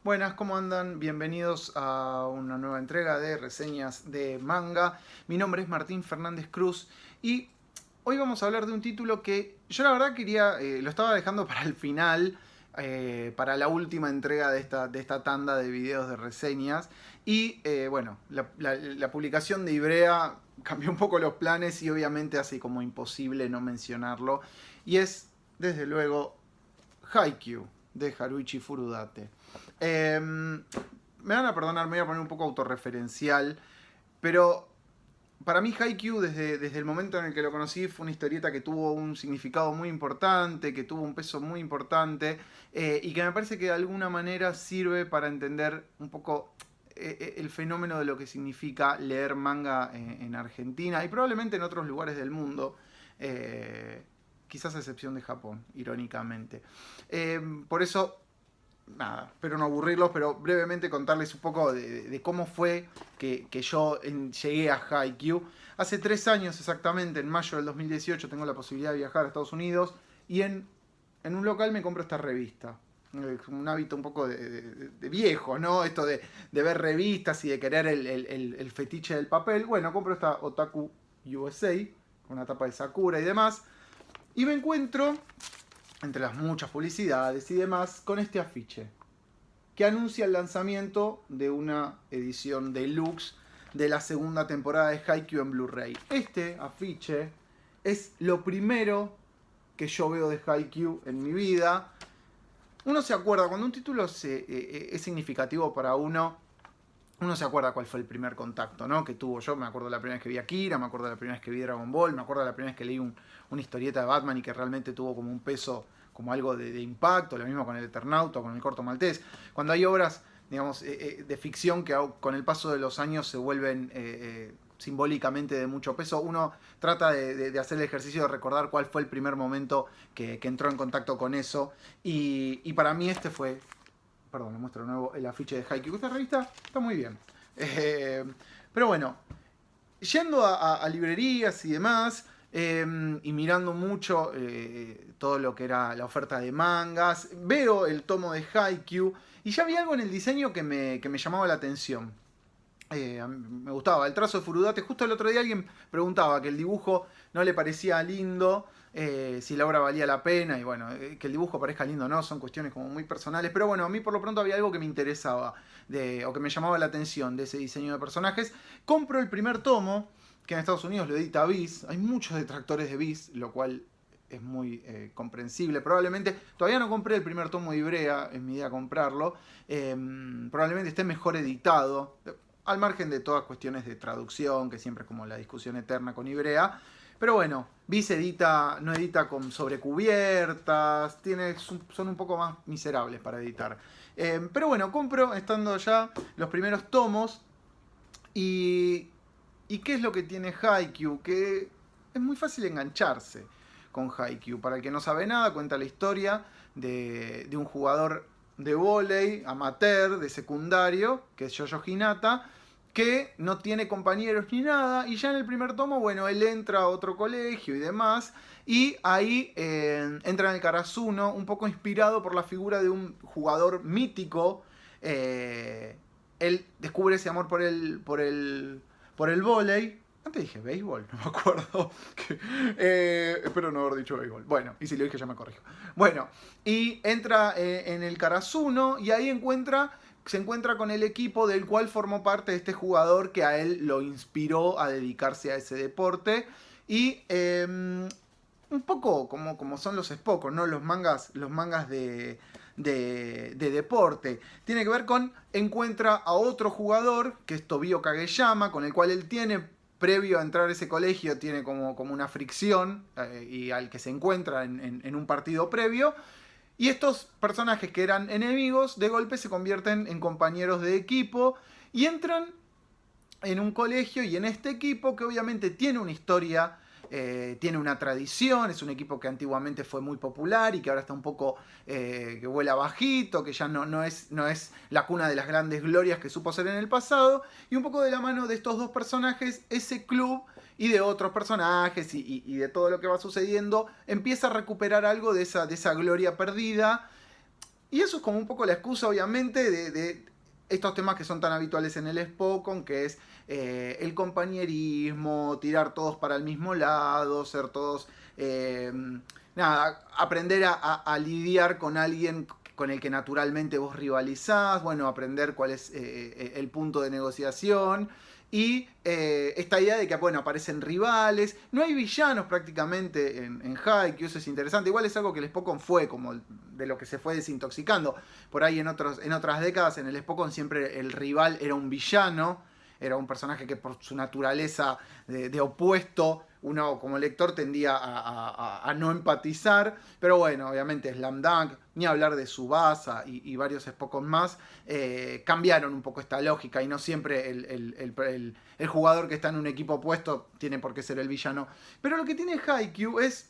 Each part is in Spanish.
Buenas, ¿cómo andan? Bienvenidos a una nueva entrega de reseñas de manga. Mi nombre es Martín Fernández Cruz y hoy vamos a hablar de un título que yo la verdad quería, lo estaba dejando para el final, para la última entrega de esta tanda de videos de reseñas. Y bueno, la publicación de Ibrea cambió un poco los planes y obviamente hace como imposible no mencionarlo. Y es, desde luego, Haikyuu de Haruichi Furudate. Me van a perdonar, me voy a poner un poco autorreferencial, pero para mí Haikyuu desde el momento en el que lo conocí fue una historieta que tuvo un significado muy importante, que tuvo un peso muy importante y que me parece que de alguna manera sirve para entender un poco el fenómeno de lo que significa leer manga en Argentina y probablemente en otros lugares del mundo. Quizás a excepción de Japón, irónicamente. Por eso nada, espero no aburrirlos, pero brevemente contarles un poco de cómo fue que yo llegué a Haikyuu. Hace 3 años exactamente, en mayo del 2018, tengo la posibilidad de viajar a Estados Unidos y en un local me compro esta revista. Un hábito un poco de viejo, ¿no? Esto de ver revistas y de querer el fetiche del papel. Bueno, compro esta Otaku USA, con una tapa de Sakura y demás. Y me encuentro entre las muchas publicidades y demás, con este afiche que anuncia el lanzamiento de una edición deluxe de la segunda temporada de Haikyuu en Blu-ray. Este afiche es lo primero que yo veo de Haikyuu en mi vida. Uno se acuerda, cuando un título es significativo para uno se acuerda cuál fue el primer contacto, ¿no? Que tuvo. Yo me acuerdo la primera vez que vi Akira, me acuerdo la primera vez que vi Dragon Ball, me acuerdo la primera vez que leí una historieta de Batman y que realmente tuvo como un peso, como algo de impacto, lo mismo con el Eternauta, con el corto maltés. Cuando hay obras, digamos, de ficción que con el paso de los años se vuelven simbólicamente de mucho peso, uno trata de hacer el ejercicio de recordar cuál fue el primer momento que entró en contacto con eso. Y para mí este fue, perdón, le muestro de nuevo el afiche de Haikyuu. Esta revista está muy bien. Pero bueno, yendo a librerías y demás, y mirando mucho todo lo que era la oferta de mangas, veo el tomo de Haikyuu y ya vi algo en el diseño que me llamaba la atención. Me gustaba el trazo de Furudate. Justo el otro día alguien preguntaba que el dibujo no le parecía lindo, si la obra valía la pena. Y bueno, que el dibujo parezca lindo no, son cuestiones como muy personales. Pero bueno, a mí por lo pronto había algo que me interesaba o que me llamaba la atención de ese diseño de personajes. Compro el primer tomo, que en Estados Unidos lo edita Viz. Hay muchos detractores de Viz, lo cual es muy comprensible. Probablemente, todavía no compré el primer tomo de Ibrea, es mi idea comprarlo. Probablemente esté mejor editado, al margen de todas cuestiones de traducción, que siempre es como la discusión eterna con Ibrea. Pero bueno, Viz no edita con sobrecubiertas, son un poco más miserables para editar. Pero bueno, compro, estando ya los primeros tomos. ¿Y qué es lo que tiene Haikyuu? Que es muy fácil engancharse con Haikyuu. Para el que no sabe nada, cuenta la historia de un jugador de vóley amateur, de secundario, que es Yoyo Hinata, que no tiene compañeros ni nada, y ya en el primer tomo, bueno, él entra a otro colegio y demás, y ahí entra en el Karasuno, un poco inspirado por la figura de un jugador mítico. Él descubre ese amor por el vóley. Antes dije béisbol, no me acuerdo. Espero no haber dicho béisbol. Bueno, y si lo dije ya me corrijo. Bueno, y entra en el Karasuno y ahí se encuentra con el equipo del cual formó parte este jugador que a él lo inspiró a dedicarse a ese deporte. Y un poco como son los Spokon, ¿no? Los mangas de deporte. Tiene que ver con encuentra a otro jugador, que es Tobio Kageyama, con el cual él tiene, previo a entrar a ese colegio, tiene como una fricción, y al que se encuentra en un partido previo. Y estos personajes que eran enemigos, de golpe se convierten en compañeros de equipo y entran en un colegio y en este equipo que obviamente tiene una historia, tiene una tradición, es un equipo que antiguamente fue muy popular y que ahora está un poco que vuela bajito, que ya no es la cuna de las grandes glorias que supo ser en el pasado, y un poco de la mano de estos dos personajes, ese club y de otros personajes y de todo lo que va sucediendo, empieza a recuperar algo de esa gloria perdida. Y eso es como un poco la excusa, obviamente, de estos temas que son tan habituales en el Spokon, que es el compañerismo, tirar todos para el mismo lado, ser todos... nada, aprender a lidiar con alguien con el que naturalmente vos rivalizás, bueno, aprender cuál es el punto de negociación. Y esta idea de que, bueno, aparecen rivales. No hay villanos prácticamente en Haikyuu, eso es interesante. Igual es algo que el Spokon fue, como de lo que se fue desintoxicando. Por ahí en otras décadas, en el Spokon siempre el rival era un villano. Era un personaje que por su naturaleza de opuesto, uno como lector tendía a no empatizar. Pero bueno, obviamente Slam Dunk, ni hablar de Tsubasa y varios Spokon más, cambiaron un poco esta lógica y no siempre el jugador que está en un equipo opuesto tiene por qué ser el villano. Pero lo que tiene Haikyuu es,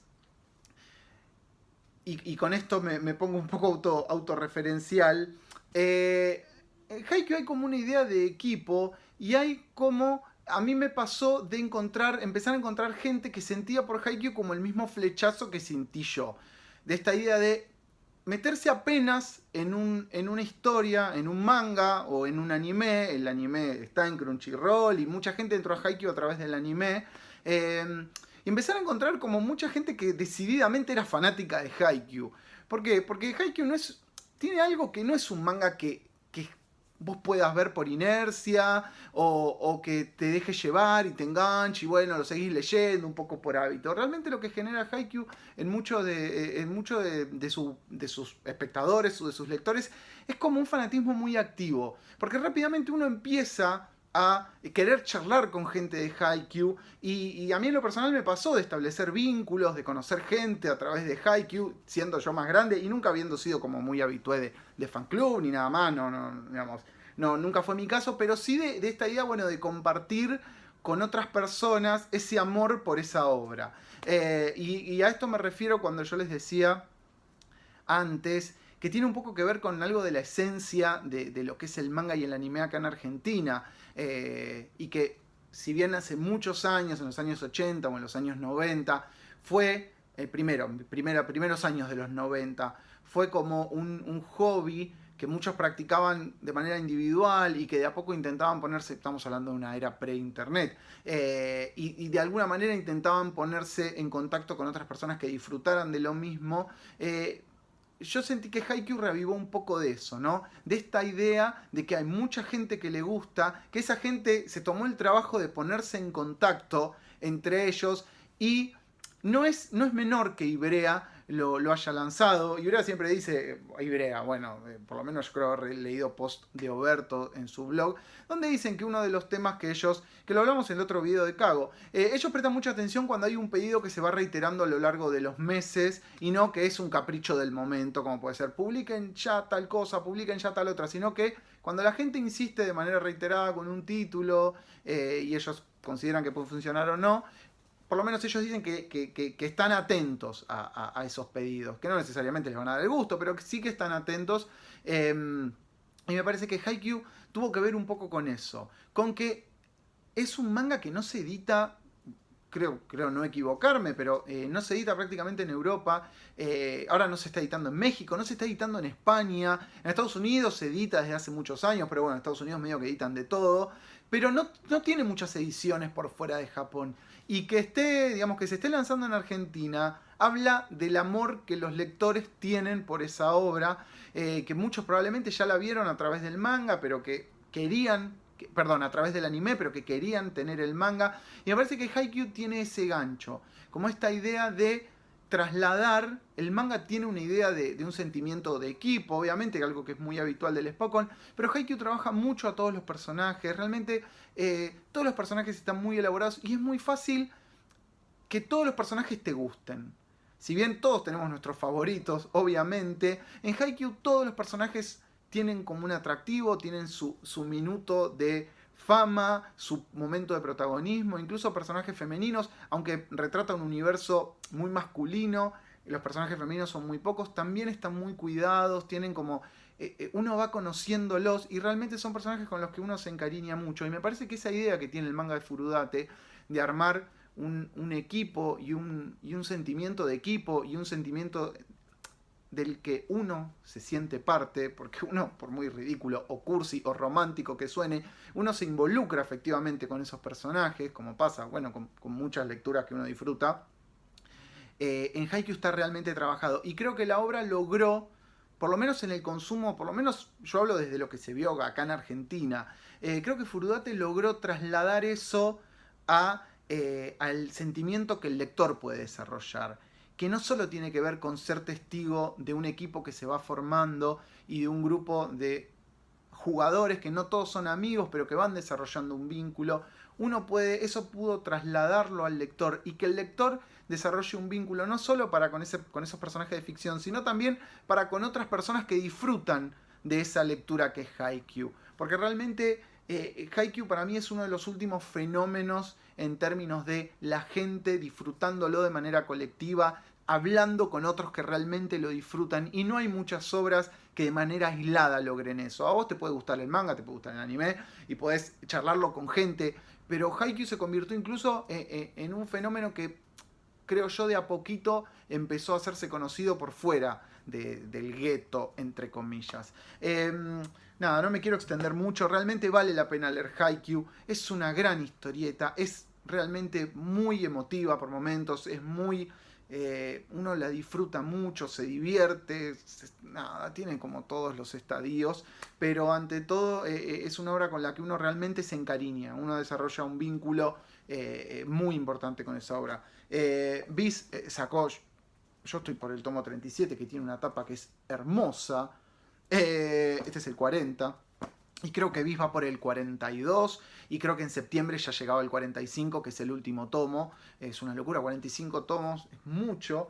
y con esto me pongo un poco autorreferencial, en Haikyuu hay como una idea de equipo y hay como... A mí me pasó de empezar a encontrar gente que sentía por Haikyuu como el mismo flechazo que sentí yo. De esta idea de meterse apenas en una historia, en un manga o en un anime. El anime está en Crunchyroll y mucha gente entró a Haikyuu a través del anime. Y empezar a encontrar como mucha gente que decididamente era fanática de Haikyuu. ¿Por qué? Porque Haikyuu no es, tiene algo que no es un manga que vos puedas ver por inercia o que te deje llevar y te enganche y bueno, lo seguís leyendo un poco por hábito. Realmente lo que genera Haikyuu en muchos de sus espectadores o de sus lectores es como un fanatismo muy activo. Porque rápidamente uno empieza a querer charlar con gente de Haikyuu y a mí en lo personal me pasó de establecer vínculos, de conocer gente a través de Haikyuu, siendo yo más grande y nunca habiendo sido como muy habitué de fan club ni nada más, digamos, nunca fue mi caso, pero sí de esta idea, bueno, de compartir con otras personas ese amor por esa obra. Y a esto me refiero cuando yo les decía antes, que tiene un poco que ver con algo de la esencia de lo que es el manga y el anime acá en Argentina, y que si bien hace muchos años, en los años 80 o en los años 90, fue, primeros años de los 90, fue como un hobby que muchos practicaban de manera individual y que de a poco intentaban ponerse, estamos hablando de una era pre-internet, y de alguna manera intentaban ponerse en contacto con otras personas que disfrutaran de lo mismo. Yo sentí que Haikyuu reavivó un poco de eso, ¿no? De esta idea de que hay mucha gente que le gusta, que esa gente se tomó el trabajo de ponerse en contacto entre ellos y no es menor que Ibrea lo haya lanzado. Ibrea siempre dice, Ibrea, bueno, por lo menos yo creo haber leído post de Oberto en su blog, donde dicen que uno de los temas que lo hablamos en el otro video de Cago, ellos prestan mucha atención cuando hay un pedido que se va reiterando a lo largo de los meses y no que es un capricho del momento, como puede ser publiquen ya tal cosa, publiquen ya tal otra, sino que cuando la gente insiste de manera reiterada con un título y ellos consideran que puede funcionar o no, por lo menos ellos dicen que están atentos a esos pedidos, que no necesariamente les van a dar el gusto, pero que sí que están atentos. Y me parece que Haikyuu tuvo que ver un poco con eso, con que es un manga que no se edita, creo no equivocarme, pero no se edita prácticamente en Europa. Ahora no se está editando en México, no se está editando en España. En Estados Unidos se edita desde hace muchos años, pero bueno, en Estados Unidos medio que editan de todo. Pero no tiene muchas ediciones por fuera de Japón. Y digamos, que se esté lanzando en Argentina, habla del amor que los lectores tienen por esa obra, que muchos probablemente ya la vieron a través del manga, pero que perdón, a través del anime, pero que querían tener el manga. Y me parece que Haikyuu tiene ese gancho, como esta idea de trasladar, el manga tiene una idea de un sentimiento de equipo, obviamente, algo que es muy habitual del Spokon, pero Haikyuu trabaja mucho a todos los personajes, realmente todos los personajes están muy elaborados y es muy fácil que todos los personajes te gusten. Si bien todos tenemos nuestros favoritos, obviamente, en Haikyuu todos los personajes tienen como un atractivo, tienen su minuto de fama, su momento de protagonismo, incluso personajes femeninos, aunque retrata un universo muy masculino, los personajes femeninos son muy pocos, también están muy cuidados, tienen como... uno va conociéndolos y realmente son personajes con los que uno se encariña mucho. Y me parece que esa idea que tiene el manga de Furudate de armar un equipo y un sentimiento de equipo y un sentimiento del que uno se siente parte, porque uno, por muy ridículo o cursi o romántico que suene, uno se involucra efectivamente con esos personajes, como pasa, bueno, con muchas lecturas que uno disfruta. En Haikyuu está realmente trabajado. Y creo que la obra logró, por lo menos en el consumo, por lo menos yo hablo desde lo que se vio acá en Argentina, creo que Furudate logró trasladar eso al sentimiento que el lector puede desarrollar. Que no solo tiene que ver con ser testigo de un equipo que se va formando y de un grupo de jugadores que no todos son amigos, pero que van desarrollando un vínculo. Uno puede, eso pudo trasladarlo al lector y que el lector desarrolle un vínculo no solo para con esos personajes de ficción, sino también para con otras personas que disfrutan de esa lectura que es Haikyuu. Porque realmente Haikyuu para mí es uno de los últimos fenómenos en términos de la gente disfrutándolo de manera colectiva, hablando con otros que realmente lo disfrutan, y no hay muchas obras que de manera aislada logren eso. A vos te puede gustar el manga, te puede gustar el anime y podés charlarlo con gente, pero Haikyuu se convirtió incluso en un fenómeno que creo yo de a poquito empezó a hacerse conocido por fuera del gueto, entre comillas. Nada, no me quiero extender mucho, realmente vale la pena leer Haikyuu, es una gran historieta, es realmente muy emotiva por momentos, es muy... uno la disfruta mucho, se divierte, nada, tiene como todos los estadios, pero ante todo es una obra con la que uno realmente se encariña, uno desarrolla un vínculo muy importante con esa obra. Viz sacó, yo estoy por el tomo 37, que tiene una tapa que es hermosa, este es el 40, y creo que Viz va por el 42, y creo que en septiembre ya llegaba el 45, que es el último tomo. Es una locura, 45 tomos, es mucho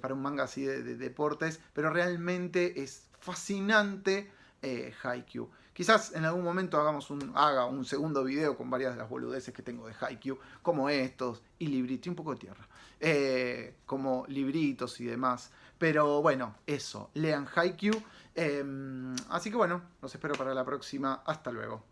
para un manga así de deportes, pero realmente es fascinante Haikyuu. Quizás en algún momento haga un segundo video con varias de las boludeces que tengo de Haikyuu, como estos, y libritos, y un poco de tierra, como libritos y demás. Pero bueno, eso, lean Haikyuu. Así que bueno, los espero para la próxima. Hasta luego.